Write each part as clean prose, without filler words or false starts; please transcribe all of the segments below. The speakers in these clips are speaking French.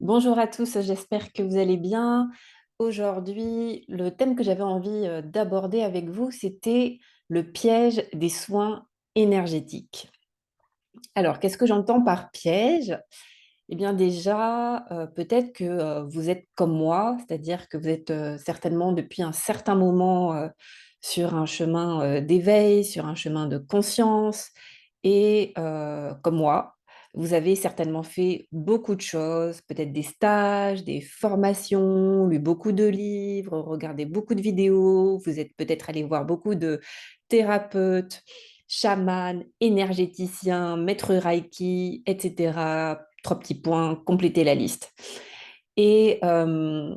Bonjour à tous, j'espère que vous allez bien. Aujourd'hui, le thème que j'avais envie d'aborder avec vous, c'était le piège des soins énergétiques. Alors, qu'est-ce que j'entends par piège? Eh bien déjà, peut-être que vous êtes comme moi, c'est-à-dire que vous êtes certainement depuis un certain moment sur un chemin d'éveil, sur un chemin de conscience, et comme moi, vous avez certainement fait beaucoup de choses, peut-être des stages, des formations, lu beaucoup de livres, regardé beaucoup de vidéos, vous êtes peut-être allé voir beaucoup de thérapeutes, chamans, énergéticiens, maîtres Reiki, etc. 3 petits points, compléter la liste. Et hem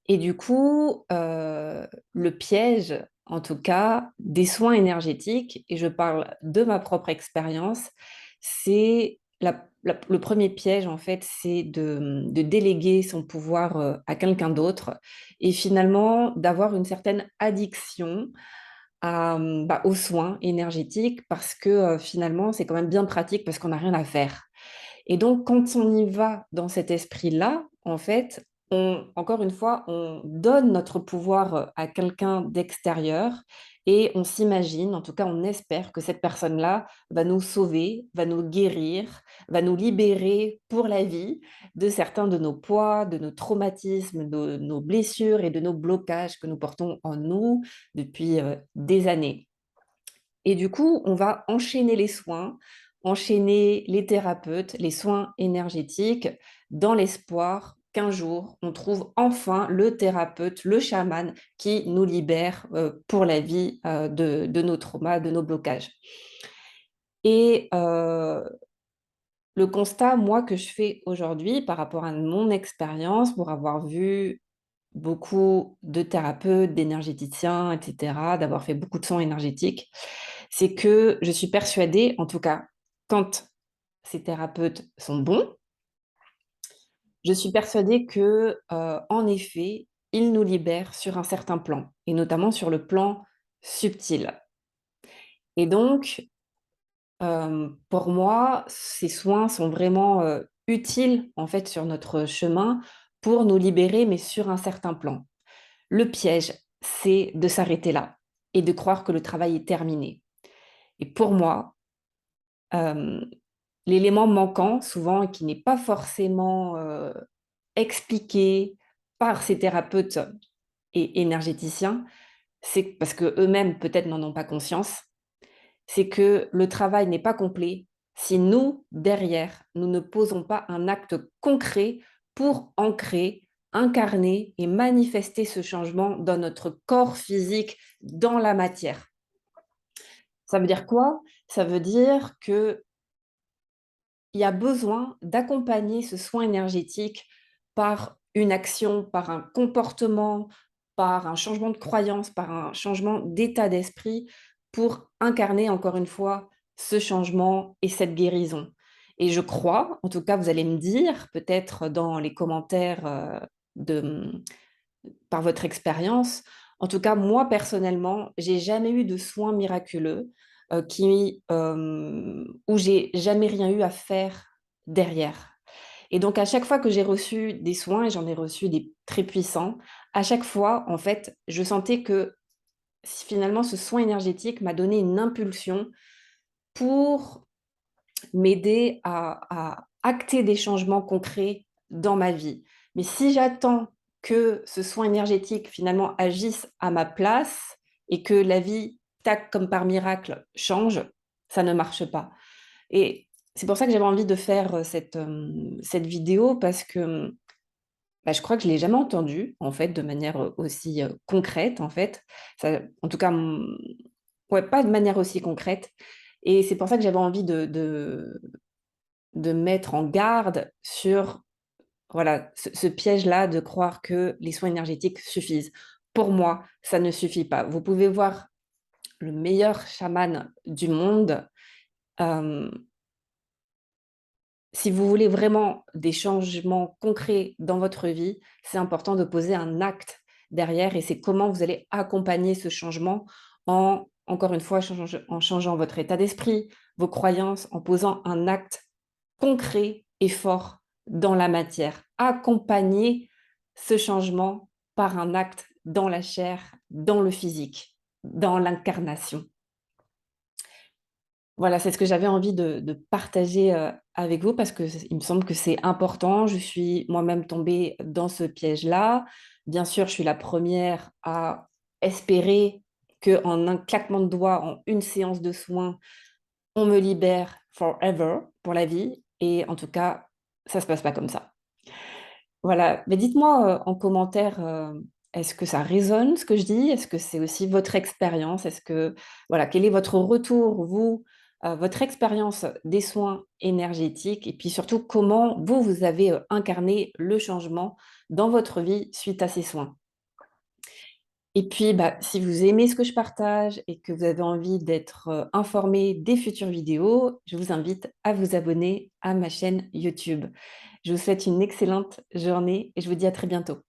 et du coup, le piège, en tout cas, des soins énergétiques, et je parle de ma propre expérience, c'est le premier piège, en fait, c'est de déléguer son pouvoir, à quelqu'un d'autre, et finalement d'avoir une certaine addiction aux soins énergétiques parce que, finalement, c'est quand même bien pratique parce qu'on n'a rien à faire. Et donc, quand on y va dans cet esprit-là, en fait, encore une fois, on donne notre pouvoir à quelqu'un d'extérieur et on s'imagine, en tout cas, on espère que cette personne-là va nous sauver, va nous guérir, va nous libérer pour la vie de certains de nos poids, de nos traumatismes, de nos blessures et de nos blocages que nous portons en nous depuis des années. Et du coup, on va enchaîner les soins, enchaîner les thérapeutes, les soins énergétiques, dans l'espoir qu'un jour, on trouve enfin le thérapeute, le chaman qui nous libère pour la vie de nos traumas, de nos blocages. Et le constat, moi, que je fais aujourd'hui par rapport à mon expérience, pour avoir vu beaucoup de thérapeutes, d'énergéticiens, et cetera, d'avoir fait beaucoup de soins énergétiques, c'est que je suis persuadée, en tout cas, quand ces thérapeutes sont bons, je suis persuadée que, en effet, ils nous libèrent sur un certain plan et notamment sur le plan subtil. Et donc, pour moi, ces soins sont vraiment, utiles, en fait, sur notre chemin pour nous libérer, mais sur un certain plan. Le piège, c'est de s'arrêter là et de croire que le travail est terminé. Et pour moi, hem, l'élément manquant souvent et qui n'est pas forcément, expliqué par ces thérapeutes et énergéticiens, c'est parce qu'eux-mêmes peut-être n'en ont pas conscience, c'est que le travail n'est pas complet si nous, derrière, nous ne posons pas un acte concret pour ancrer, incarner et manifester ce changement dans notre corps physique, dans la matière. Ça veut dire quoi? Ça veut dire qu'il y a besoin d'accompagner ce soin énergétique par une action, par un comportement, par un changement de croyance, par un changement d'état d'esprit pour incarner encore une fois ce changement et cette guérison. Et je crois, en tout cas, vous allez me dire peut-être dans les commentaires par votre expérience. En tout cas, moi personnellement, j'ai jamais eu de soins miraculeux où j'ai jamais rien eu à faire derrière. Et donc à chaque fois que j'ai reçu des soins, et j'en ai reçu des très puissants, à chaque fois, en fait, je sentais que finalement ce soin énergétique m'a donné une impulsion pour m'aider à acter des changements concrets dans ma vie. Mais si j'attends que ce soin énergétique finalement agisse à ma place et que la vie, tac, comme par miracle, change, ça ne marche pas. Et c'est pour ça que j'avais envie de faire cette vidéo parce que je crois que je ne l'ai jamais entendue en fait de manière aussi concrète en fait. Ça, en tout cas, ouais, pas de manière aussi concrète. Et c'est pour ça que j'avais envie de mettre en garde sur voilà, ce piège-là de croire que les soins énergétiques suffisent. Pour moi, ça ne suffit pas. Vous pouvez voir le meilleur chaman du monde, hem, si vous voulez vraiment des changements concrets dans votre vie, c'est important de poser un acte derrière et c'est comment vous allez accompagner ce changement en, encore une fois, en changeant votre état d'esprit, vos croyances, en posant un acte concret et fort dans la matière, accompagner ce changement par un acte dans la chair, dans le physique, dans l'incarnation. Voilà, c'est ce que j'avais envie de partager avec vous parce que il me semble que c'est important. Je suis moi-même tombée dans ce piège-là. Bien sûr, je suis la première à espérer qu'en un claquement de doigts, en une séance de soins, on me libère forever pour la vie. Et en tout cas, ça se passe pas comme ça. Voilà, mais dites-moi en commentaire, est-ce que ça résonne ce que je dis? Est-ce que c'est aussi votre expérience? Est-ce que, voilà, quel est votre retour, vous, votre expérience des soins énergétiques et puis surtout comment vous, vous avez incarné le changement dans votre vie suite à ces soins? Et puis, bah, si vous aimez ce que je partage et que vous avez envie d'être informé des futures vidéos, je vous invite à vous abonner à ma chaîne YouTube. Je vous souhaite une excellente journée et je vous dis à très bientôt.